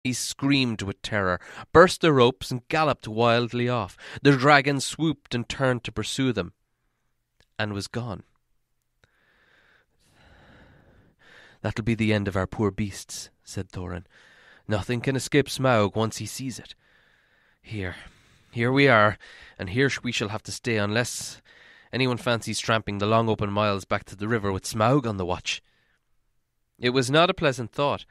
He screamed with terror, burst the ropes, and galloped wildly off. The dragon swooped and turned to pursue them, and was gone. "That'll be the end of our poor beasts," said Thorin. "Nothing can escape Smaug once he sees it. Here we are, and here we shall have to stay unless anyone fancies tramping the long open miles back to the river with Smaug on the watch." It was not a pleasant thought.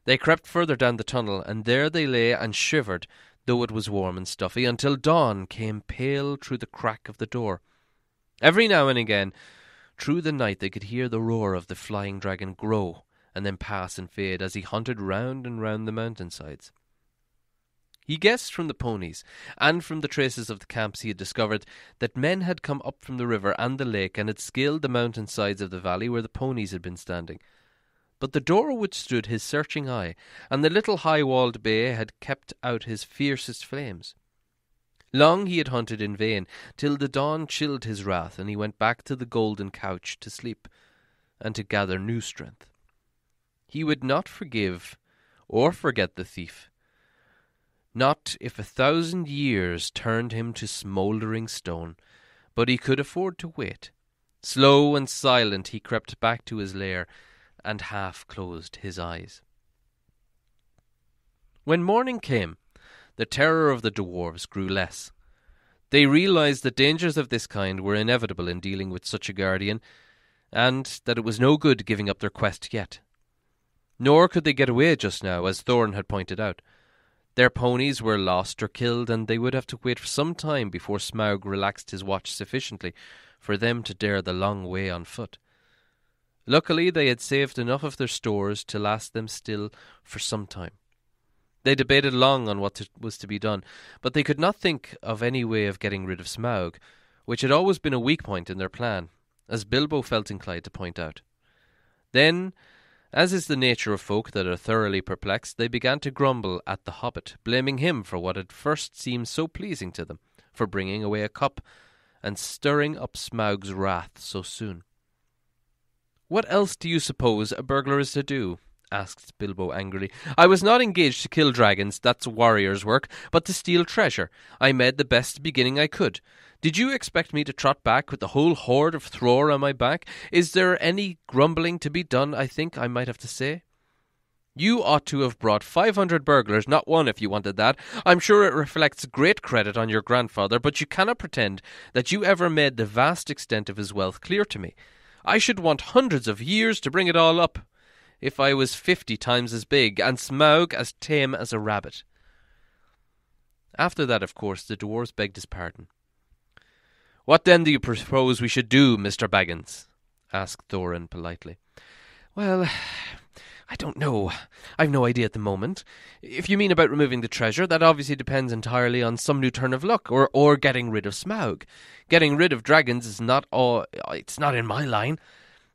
They crept further down the tunnel, and there they lay and shivered, though it was warm and stuffy, until dawn came pale through the crack of the door. Every now and again, through the night, they could hear the roar of the flying dragon grow and then pass and fade as he hunted round and round the mountainsides. He guessed from the ponies and from the traces of the camps he had discovered that men had come up from the river and the lake and had scaled the mountainsides of the valley where the ponies had been standing. But the door withstood his searching eye, and the little high-walled bay had kept out his fiercest flames. Long he had hunted in vain, till the dawn chilled his wrath, and he went back to the golden couch to sleep, and to gather new strength. He would not forgive or forget the thief, not if 1,000 years turned him to smouldering stone, but he could afford to wait. Slow and silent he crept back to his lair, and half closed his eyes. When morning came, the terror of the dwarves grew less. They realized that dangers of this kind were inevitable in dealing with such a guardian, and that it was no good giving up their quest yet. Nor could they get away just now, as Thorin had pointed out. Their ponies were lost or killed, and they would have to wait for some time before Smaug relaxed his watch sufficiently for them to dare the long way on foot. Luckily, they had saved enough of their stores to last them still for some time. They debated long on what was to be done, but they could not think of any way of getting rid of Smaug, which had always been a weak point in their plan, as Bilbo felt inclined to point out. Then, as is the nature of folk that are thoroughly perplexed, they began to grumble at the Hobbit, blaming him for what had first seemed so pleasing to them, for bringing away a cup and stirring up Smaug's wrath so soon. "What else do you suppose a burglar is to do?" asked Bilbo angrily. "I was not engaged to kill dragons, that's warrior's work, but to steal treasure. I made the best beginning I could. Did you expect me to trot back with the whole horde of Thror on my back? Is there any grumbling to be done, I think I might have to say? You ought to have brought 500 burglars, not one, if you wanted that. I'm sure it reflects great credit on your grandfather, but you cannot pretend that you ever made the vast extent of his wealth clear to me. I should want hundreds of years to bring it all up, if I was 50 times as big, and Smaug as tame as a rabbit." After that, of course, the dwarves begged his pardon. "What then do you propose we should do, Mr. Baggins?" asked Thorin politely. "Well, I don't know. I've no idea at the moment. If you mean about removing the treasure, that obviously depends entirely on some new turn of luck, or getting rid of Smaug. Getting rid of dragons is it's not in my line.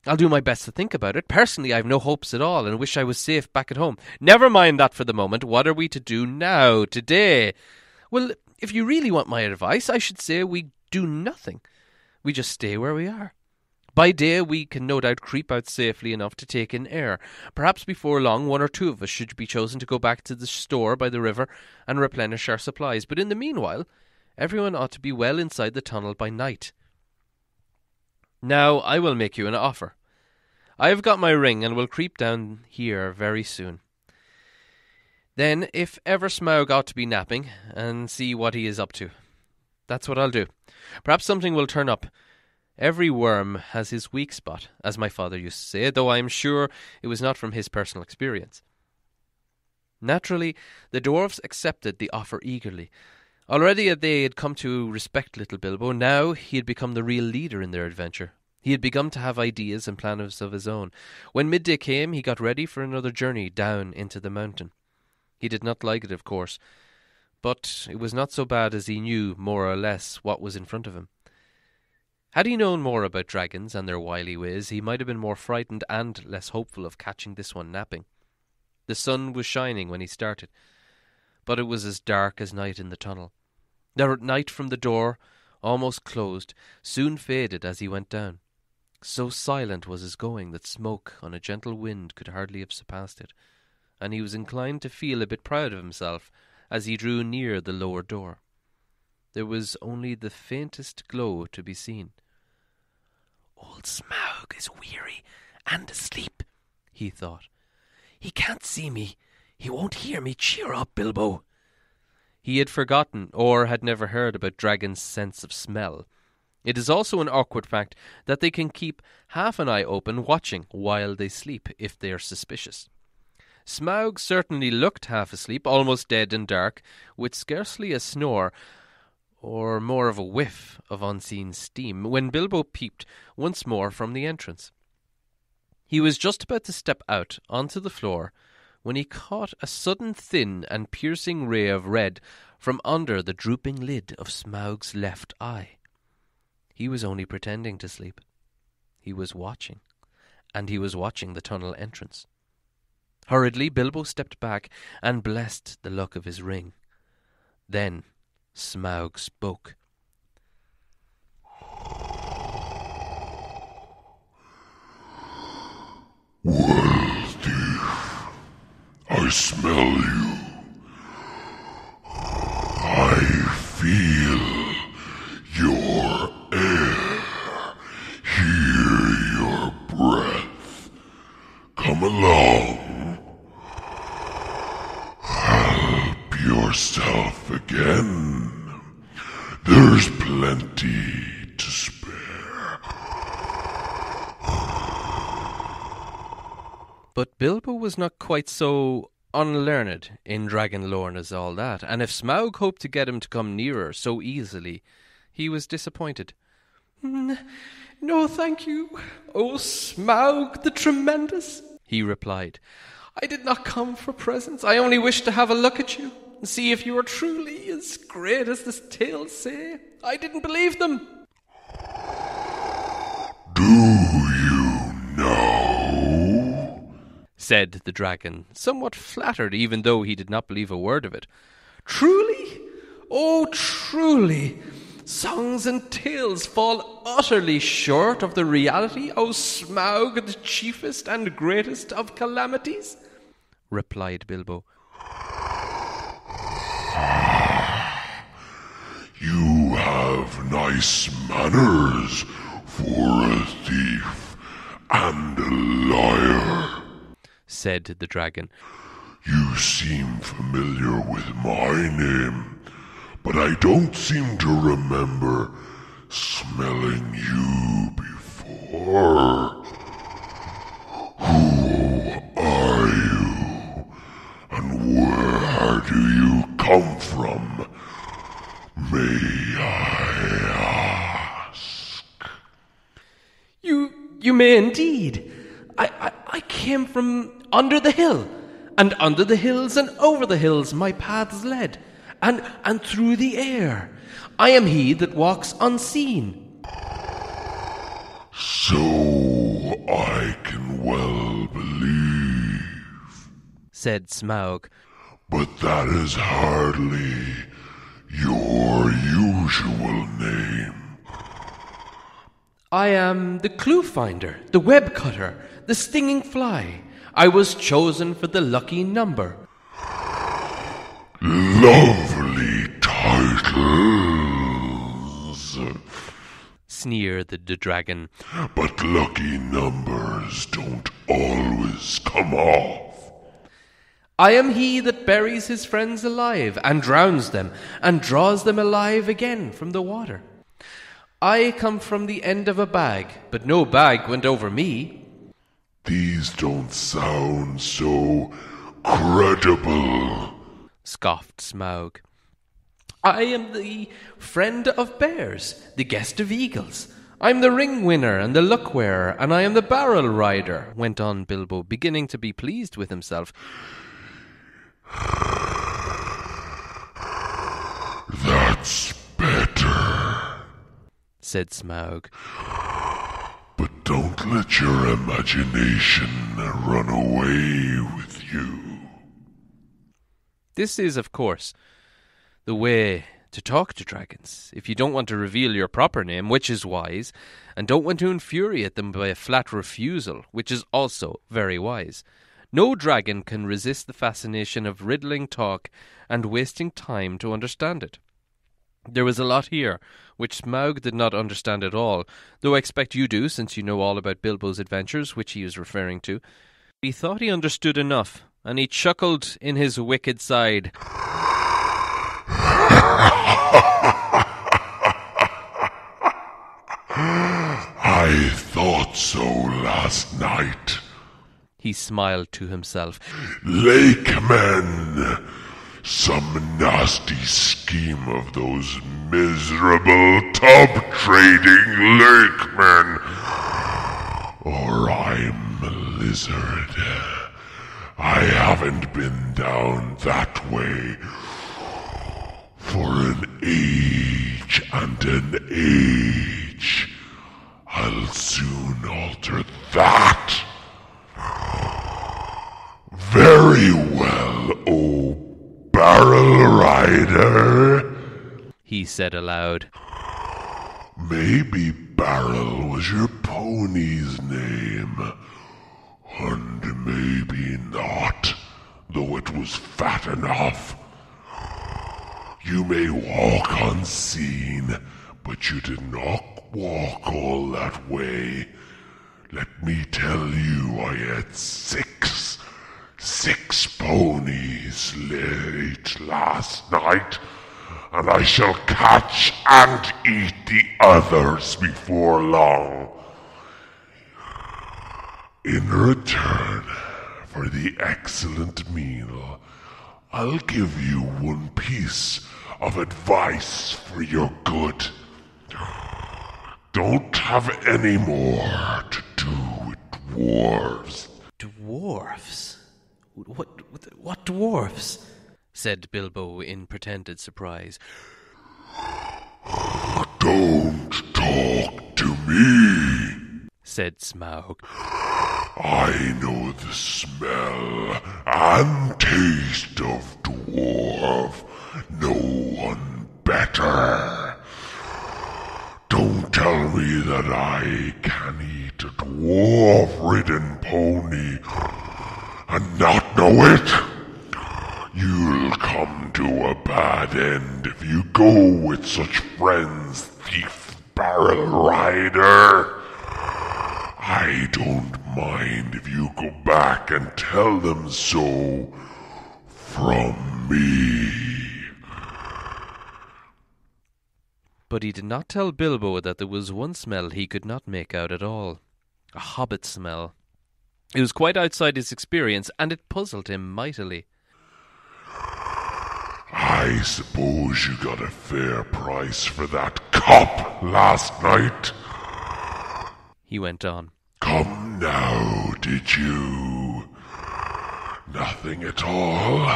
I'll do my best to think about it. Personally, I've no hopes at all, and wish I was safe back at home." "Never mind that for the moment. What are we to do now, today?" "Well, if you really want my advice, I should say we do nothing. We just stay where we are. By day we can no doubt creep out safely enough to take in air. Perhaps before long 1 or 2 of us should be chosen to go back to the store by the river and replenish our supplies. But in the meanwhile, everyone ought to be well inside the tunnel by night. Now I will make you an offer. I have got my ring and will creep down here very soon. Then, if ever Smaug ought to be napping, and see what he is up to. That's what I'll do. Perhaps something will turn up. Every worm has his weak spot, as my father used to say, though I am sure it was not from his personal experience." Naturally, the dwarfs accepted the offer eagerly. Already they had come to respect little Bilbo. Now he had become the real leader in their adventure. He had begun to have ideas and plans of his own. When midday came, he got ready for another journey down into the mountain. He did not like it, of course, but it was not so bad as he knew, more or less, what was in front of him. Had he known more about dragons and their wily ways, he might have been more frightened and less hopeful of catching this one napping. The sun was shining when he started, but it was as dark as night in the tunnel. The night from the door, almost closed, soon faded as he went down. So silent was his going that smoke on a gentle wind could hardly have surpassed it, and he was inclined to feel a bit proud of himself as he drew near the lower door. There was only the faintest glow to be seen. "Old Smaug is weary and asleep," he thought. "He can't see me. He won't hear me. Cheer up, Bilbo." He had forgotten or had never heard about dragons' sense of smell. It is also an awkward fact that they can keep half an eye open watching while they sleep if they are suspicious. Smaug certainly looked half asleep, almost dead and dark, with scarcely a snore, or more of a whiff of unseen steam, when Bilbo peeped once more from the entrance. He was just about to step out onto the floor when he caught a sudden thin and piercing ray of red from under the drooping lid of Smaug's left eye. He was only pretending to sleep. He was watching, and he was watching the tunnel entrance. Hurriedly, Bilbo stepped back and blessed the luck of his ring. Then Smaug spoke. "Well, thief, I smell you. I feel your air, hear your breath. Come along. Help yourself again. There's plenty to spare." But Bilbo was not quite so unlearned in dragon lore as all that, and if Smaug hoped to get him to come nearer so easily, he was disappointed. "No, thank you, O Smaug the Tremendous," he replied. "I did not come for presents. I only wished to have a look at you and see if you are truly as great as the tales say. I didn't believe them." "Do you know?" said the dragon, somewhat flattered even though he did not believe a word of it. "Truly? Oh, truly! Songs and tales fall utterly short of the reality, O Smaug, the chiefest and greatest of calamities," replied Bilbo. "You have nice manners for a thief and a liar," said the dragon. "You seem familiar with my name, but I don't seem to remember smelling you before. Who are you, and where do you come from, may I ask?" You may indeed. I came from under the hill, and under the hills and over the hills my paths led, and through the air. I am he that walks unseen." "So I can well believe," said Smaug. "but that is hardly your usual name." "I am the clue finder, the web cutter, the stinging fly. I was chosen for the lucky number." "Lovely titles," sneered the dragon. "But lucky numbers don't always come off." "I am he that buries his friends alive, and drowns them, and draws them alive again from the water. I come from the end of a bag, but no bag went over me." "These don't sound so credible," scoffed Smaug. "I am the friend of bears, the guest of eagles. I'm the ring winner and the luck wearer, and I am the barrel rider," went on Bilbo, beginning to be pleased with himself. "That's better," said Smaug. "But don't let your imagination run away with you." This is, of course, the way to talk to dragons. If you don't want to reveal your proper name, which is wise, and don't want to infuriate them by a flat refusal, which is also very wise. No dragon can resist the fascination of riddling talk and wasting time to understand it. There was a lot here, which Smaug did not understand at all, though I expect you do, since you know all about Bilbo's adventures, which he was referring to. He thought he understood enough, and he chuckled in his wicked side. I thought so last night. He smiled to himself. Lakemen! Some nasty scheme of those miserable tub-trading lakemen. Or I'm a lizard. I haven't been down that way for an age and an age. I'll soon alter that. Very well, oh barrel rider, he said aloud. Maybe Barrel was your pony's name, and maybe not, though it was fat enough. You may walk unseen, but you did not walk all that way. Let me tell you, I had six ponies late last night, and I shall catch and eat the others before long. In return for the excellent meal, I'll give you one piece of advice for your good. Don't have any more to do with dwarves. Dwarves? What dwarves? Said Bilbo in pretended surprise. Don't talk to me, said Smaug. I know the smell and taste of dwarf. No one better. Don't tell me that I can eat a dwarf-ridden pony and not know it. You'll come to a bad end if you go with such friends, thief barrel rider. I don't mind if you go back and tell them so from me. But he did not tell Bilbo that there was one smell he could not make out at all. A hobbit smell. It was quite outside his experience, and it puzzled him mightily. I suppose you got a fair price for that cup last night, he went on. Come now, did you? Nothing at all?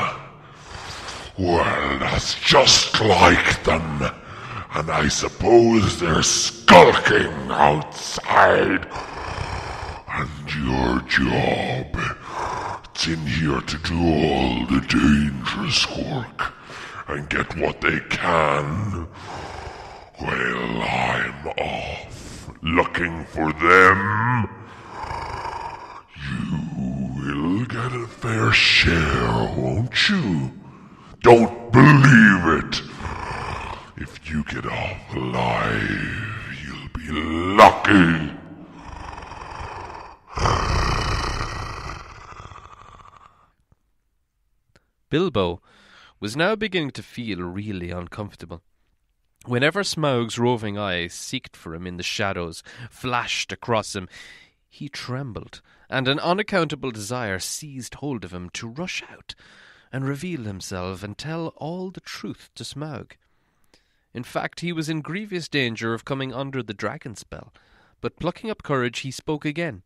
Well, that's just like them. And I suppose they're skulking outside. And your job, it's in here to do all the dangerous work and get what they can. Well, I'm off looking for them. You will get a fair share, won't you? Don't believe it. If you get off alive, you'll be lucky. Bilbo was now beginning to feel really uncomfortable. Whenever Smaug's roving eyes seeked for him in the shadows, flashed across him, he trembled, and an unaccountable desire seized hold of him to rush out and reveal himself and tell all the truth to Smaug. In fact, he was in grievous danger of coming under the dragon spell, but plucking up courage, he spoke again.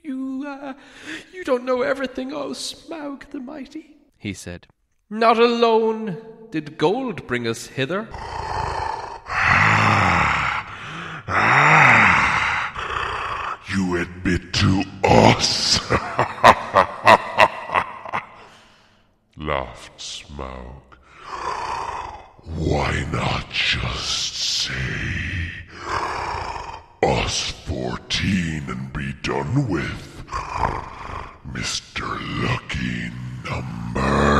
You don't know everything, O Smaug the Mighty, he said. Not alone did gold bring us hither. You admit to us, laughed Smaug. Why not just say us 14 and be done with? Mr. Lucky Number